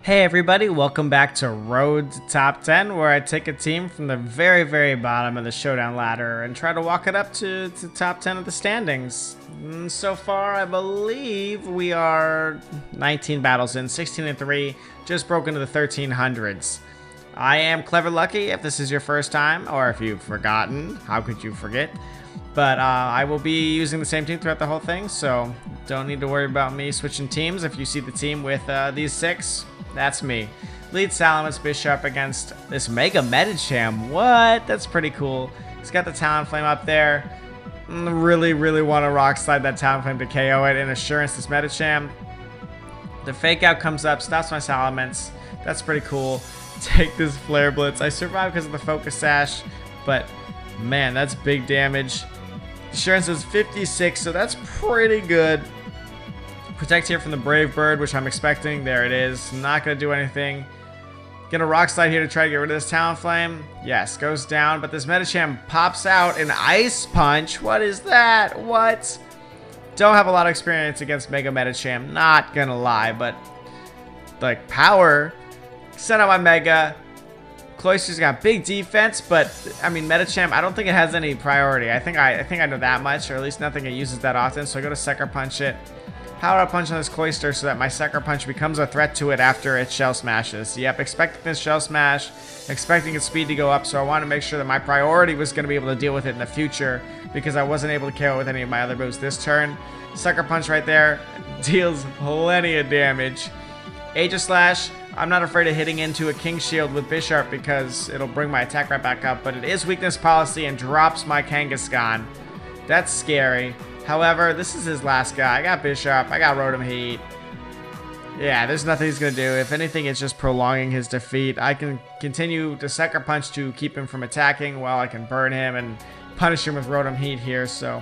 Hey everybody, welcome back to Road to Top 10, where I take a team from the very, very bottom of the Showdown ladder and try to walk it up to top 10 of the standings. So far, I believe we are 19 battles in, 16 and 3, just broke into the 1300s. I am Clever Lucky if this is your first time, or if you've forgotten, how could you forget? But I will be using the same team throughout the whole thing, so don't need to worry about me switching teams. If you see the team with these six, that's me. Lead Salamence Bishop against this Mega Medicham. What? That's pretty cool. He's got the Talon Flame up there. Really, really want to Rock Slide that Talon Flame to KO it and Assurance this Medicham. The Fake Out comes up, stops my Salamence. That's pretty cool. Take this Flare Blitz. I survived because of the Focus Sash, but man, that's big damage. Assurance is 56, so that's pretty good. Protect here from the Brave Bird, which I'm expecting. There it is. Not going to do anything. Gonna Rock Slide here to try to get rid of this Talon Flame. Yes, goes down, but this Medicham pops out an Ice Punch. What is that? What? Don't have a lot of experience against Mega Medicham, not gonna lie, but like power. Send out my Mega. Cloyster's got big defense, but I mean Medicham, I don't think it has any priority. I think I know that much, or at least nothing it uses that often. So I go to Sucker Punch it. Power Up Punch on this Cloyster so that my Sucker Punch becomes a threat to it after it Shell Smashes. Yep, expecting this Shell Smash, expecting its speed to go up, so I wanted to make sure that my priority was going to be able to deal with it in the future because I wasn't able to KO it with any of my other moves this turn. Sucker Punch right there deals plenty of damage. Aegislash, I'm not afraid of hitting into a King Shield with Bisharp because it'll bring my attack right back up, but it is Weakness Policy and drops my Kangaskhan. That's scary. However, this is his last guy. I got Bisharp. I got Rotom Heat. Yeah, there's nothing he's going to do. If anything, it's just prolonging his defeat. I can continue to Sucker Punch to keep him from attacking while I can burn him and punish him with Rotom Heat here. So,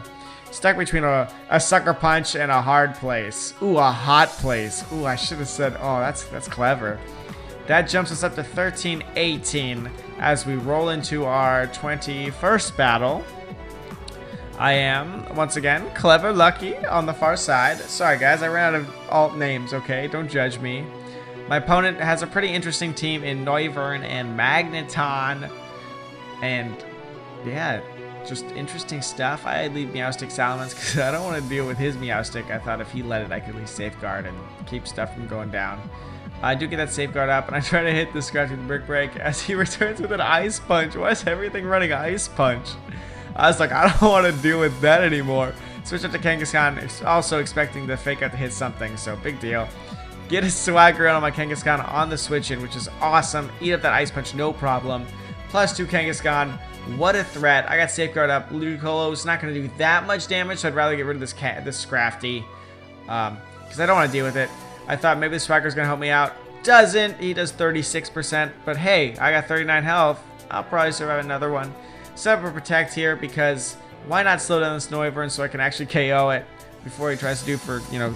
stuck between a Sucker Punch and a hard place. Ooh, a hot place. Ooh, I should have said, oh, that's clever. That jumps us up to 13-18 as we roll into our 21st battle. I am, once again, Clever Lucky on the far side. Sorry guys, I ran out of alt names, okay? Don't judge me. My opponent has a pretty interesting team in Noivern and Magneton. And, yeah, just interesting stuff. I leave Meowstic Salamence because I don't want to deal with his Meowstic. I thought if he let it, I could at least safeguard and keep stuff from going down. I do get that safeguard up, and I try to hit the Scratch with the Brick Break as he returns with an Ice Punch. Why is everything running Ice Punch? I was like, I don't want to deal with that anymore. Switch up to Kangaskhan, also expecting the Fake Out to hit something, so big deal. Get a Swagger on my Kangaskhan on the switch in, which is awesome. Eat up that Ice Punch, no problem. +2 Kangaskhan, what a threat. I got Safeguard up. Ludicolo is not going to do that much damage, so I'd rather get rid of this Scrafty. Because I don't want to deal with it. I thought maybe the Swagger's going to help me out. Doesn't. He does 36%, but hey, I got 39 health. I'll probably survive another one. Set up a Protect here because why not slow down this Noivern so I can actually KO it before he tries to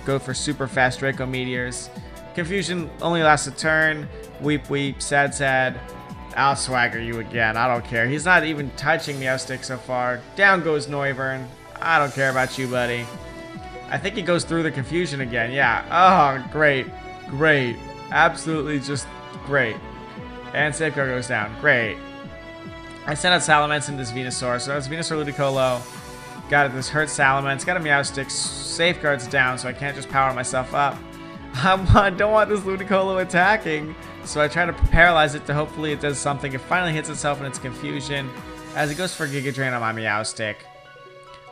go for super fast Draco Meteors. Confusion only lasts a turn. Weep, weep, sad, sad. I'll Swagger you again. I don't care. He's not even touching Meowstic so far. Down goes Noivern. I don't care about you, buddy. I think he goes through the Confusion again. Yeah. Oh, great. Great. Absolutely just great. And Safeguard goes down. Great. I sent out Salamence into this Venusaur, so that's Venusaur Ludicolo. Got it, this hurts Salamence. Got a Meowstic. Safeguard's down, so I can't just power myself up. I don't want this Ludicolo attacking, so I try to paralyze it to hopefully it does something. It finally hits itself in its Confusion as it goes for Giga Drain on my Meowstic.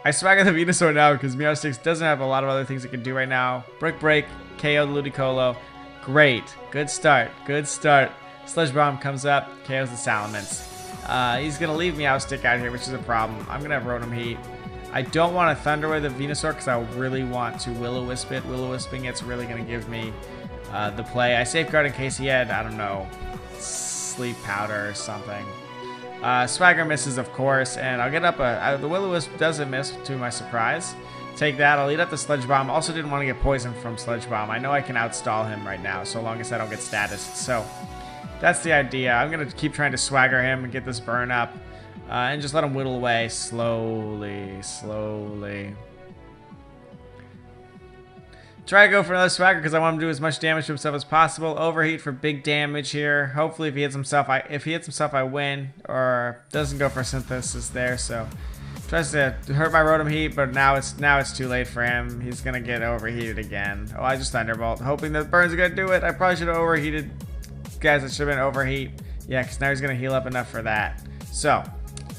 I swagger the Venusaur now because Meowstic doesn't have a lot of other things it can do right now. Brick Break, KO the Ludicolo. Great. Good start. Good start. Sludge Bomb comes up, KOs the Salamence. He's going to leave Meowstic out here, which is a problem. I'm going to have Rotom Heat. I don't want to Thunder Wave the Venusaur because I really want to Will-O-Wisp it. Will-O-Wisping it's really going to give me the play. I Safeguard in case he had, I don't know, Sleep Powder or something. Swagger misses, of course, and I'll get up the Will-O-Wisp doesn't miss, to my surprise. Take that. I'll eat up the Sludge Bomb. Also didn't want to get poisoned from Sludge Bomb. I know I can outstall him right now, so long as I don't get statused. So that's the idea. I'm going to keep trying to Swagger him and get this burn up. And just let him whittle away slowly, slowly. Try to go for another swagger because I want him to do as much damage to himself as possible. Overheat for big damage here. Hopefully if he hits himself, I win. Or doesn't go for synthesis there, so tries to hurt my Rotom Heat, but now it's too late for him. He's gonna get overheated again. Oh, I just Thunderbolt, hoping that Burns is gonna do it. I probably should have overheated. Guys, it should have been overheat. Yeah, because now he's gonna heal up enough for that. So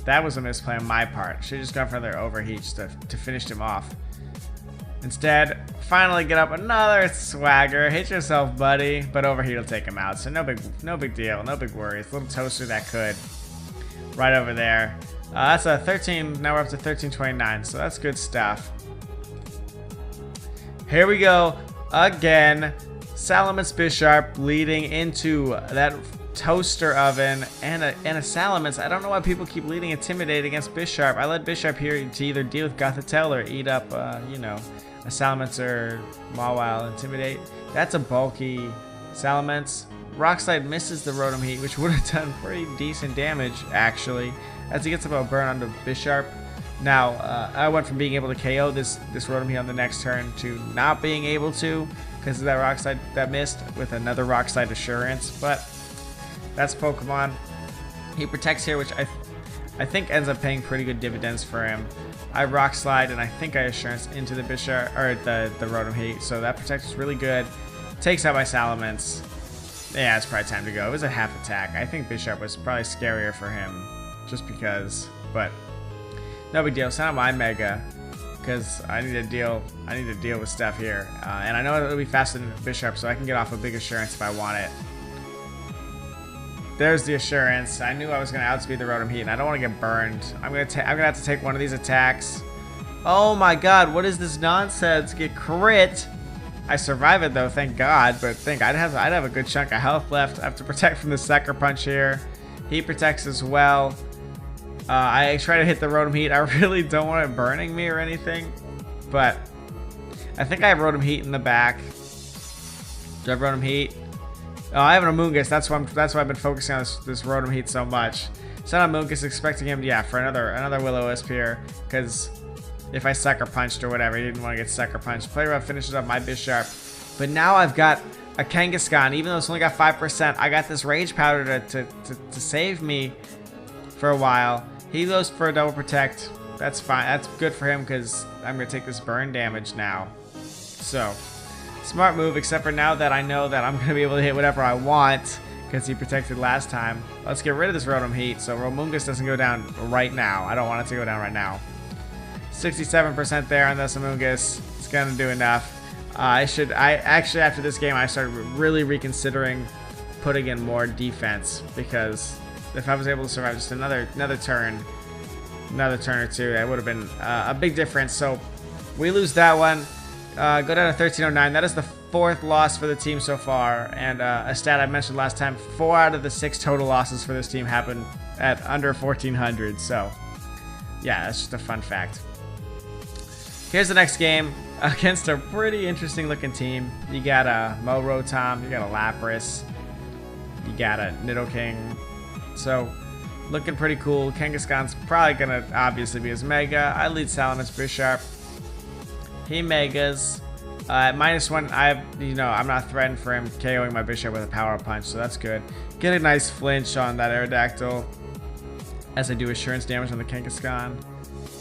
that was a misplay on my part. Should have just gone for another overheat just to finish him off. Instead, finally get up another swagger. Hit yourself, buddy. But overheat will take him out. So no big deal. No big worries. Little toaster that could. Right over there. That's a 13. Now we're up to 1329. So that's good stuff. Here we go again. Salamence Bisharp leading into that toaster oven and a Salamence. I don't know why people keep leading Intimidate against Bisharp. I led Bisharp here to either deal with Gothitelle or eat up, you know, a Salamence or Mawile Intimidate. That's a bulky Salamence. Rock Slide misses the Rotom Heat, which would have done pretty decent damage, actually, as he gets up a burn onto Bisharp. Now, I went from being able to KO this Rotom Heat on the next turn to not being able to because of that Rock Slide that missed with another Rock Slide Assurance, but that's Pokemon. He protects here, which I think ends up paying pretty good dividends for him. I Rock Slide and I think I Assurance into the Bisharp or the Rotom Heat, so that protect is really good. Takes out my Salamence. Yeah, it's probably time to go. It was a half attack. I think Bisharp was probably scarier for him, just because. But no big deal. Send out my Mega because I need to deal with stuff here, and I know it'll be faster than Bisharp, so I can get off a big Assurance if I want it. There's the Assurance. I knew I was going to outspeed the Rotom Heat, and I don't want to get burned. I'm gonna have to take one of these attacks. Oh my God! What is this nonsense? Get crit. I survive it though, thank God. But I'd have a good chunk of health left. I have to protect from the Sucker Punch here. He protects as well. I try to hit the Rotom Heat. I really don't want it burning me or anything, but I think I have Rotom Heat in the back. Do I have Rotom Heat? Oh, I have an Amoonguss. That's why I've been focusing on this Rotom Heat so much. Send out Amoonguss, expecting him, yeah, for another Will-O-Wisp here, because if I Sucker Punched or whatever, he didn't want to get Sucker Punched. Play Rough finishes up my Bisharp, but now I've got a Kangaskhan. Even though it's only got 5%, I got this Rage Powder to save me for a while. He goes for a double protect. That's fine. That's good for him because I'm going to take this burn damage now. So, smart move, except for now that I know that I'm going to be able to hit whatever I want because he protected last time. Let's get rid of this Rotom Heat so Romungus doesn't go down right now. I don't want it to go down right now. 67% there on this Amoonguss. It's going to do enough. I actually, after this game, I started really reconsidering putting in more defense because if I was able to survive just another turn or two, that would have been a big difference. So we lose that one. Go down to 1309. That is the 4th loss for the team so far, and a stat I mentioned last time: 4 out of the 6 total losses for this team happened at under 1400. So yeah, that's just a fun fact. Here's the next game against a pretty interesting looking team. You got a Rotom, you got a Lapras, you got a Nidoking. So looking pretty cool. Kangaskhan's probably gonna obviously be his Mega. I lead Salamence Bisharp. He Megas. At -1, I'm not threatened for him KOing my Bisharp with a Power Punch, so that's good. Get a nice flinch on that Aerodactyl as I do Assurance damage on the Kangaskhan.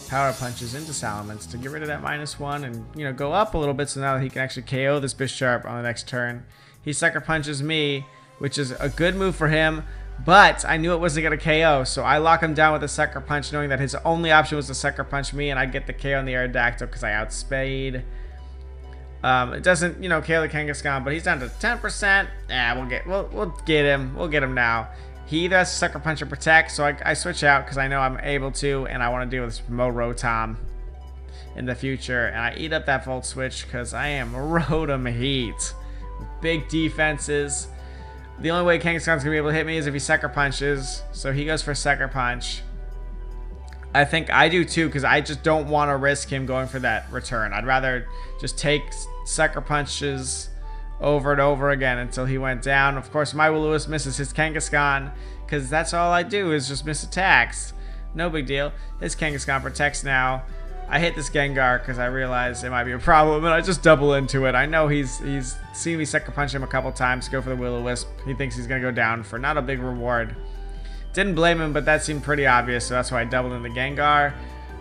Power Punches into Salamence to get rid of that -1 and go up a little bit so now that he can actually KO this Bisharp on the next turn. He Sucker Punches me, which is a good move for him, but I knew it wasn't going to KO, so I lock him down with a Sucker Punch, knowing that his only option was to Sucker Punch me, and I'd get the KO on the Aerodactyl because I outspayed. It doesn't, KO the Kangaskhan, but he's down to 10%. Yeah, we'll get him. We'll get him now. He either has Sucker Punch or Protect, so I switch out because I know I'm able to, and I want to deal with this Rotom in the future. And I eat up that Volt Switch because I am Rotom Heat. Big defenses. The only way Kangaskhan's going to be able to hit me is if he Sucker Punches, so he goes for Sucker Punch. I think I do too because I just don't want to risk him going for that return. I'd rather just take Sucker Punches over and over again until he went down. Of course, my Will-O-Wisp misses his Kangaskhan because that's all I do is just miss attacks. No big deal. His Kangaskhan protects now. I hit this Gengar because I realized it might be a problem, and I just double into it. I know he's seen me sucker punch him a couple times, go for the Will-O-Wisp. He thinks he's going to go down for not a big reward. Didn't blame him, but that seemed pretty obvious, so that's why I doubled in the Gengar.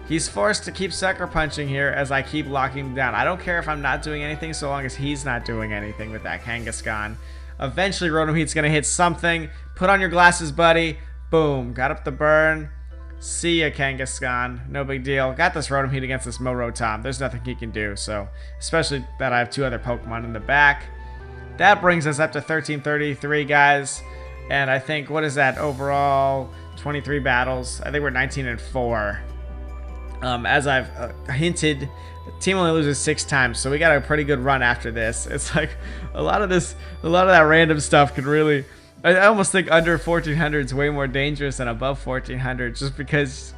He's forced to keep sucker punching here as I keep locking him down. I don't care if I'm not doing anything so long as he's not doing anything with that Kangaskhan. Eventually, Rotom Heat's going to hit something. Put on your glasses, buddy. Boom. Got up the burn. See ya, Kangaskhan. No big deal. Got this Rotom Heat against this Morotom. There's nothing he can do, so especially that I have 2 other Pokemon in the back. That brings us up to 1333, guys. And I think, what is that overall? 23 battles. I think we're 19-4. As I've hinted, the team only loses 6 times, so we got a pretty good run after this. It's like a lot of that random stuff could really. I almost think under 1400 is way more dangerous than above 1400, just because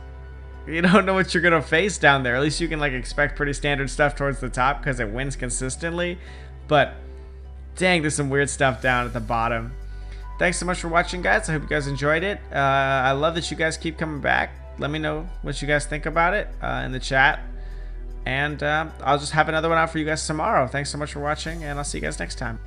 you don't know what you're gonna face down there. At least you can like expect pretty standard stuff towards the top because it wins consistently. But dang, there's some weird stuff down at the bottom. Thanks so much for watching, guys. I hope you guys enjoyed it. I love that you guys keep coming back. Let me know what you guys think about it in the chat. And I'll just have another one out for you guys tomorrow. Thanks so much for watching, and I'll see you guys next time.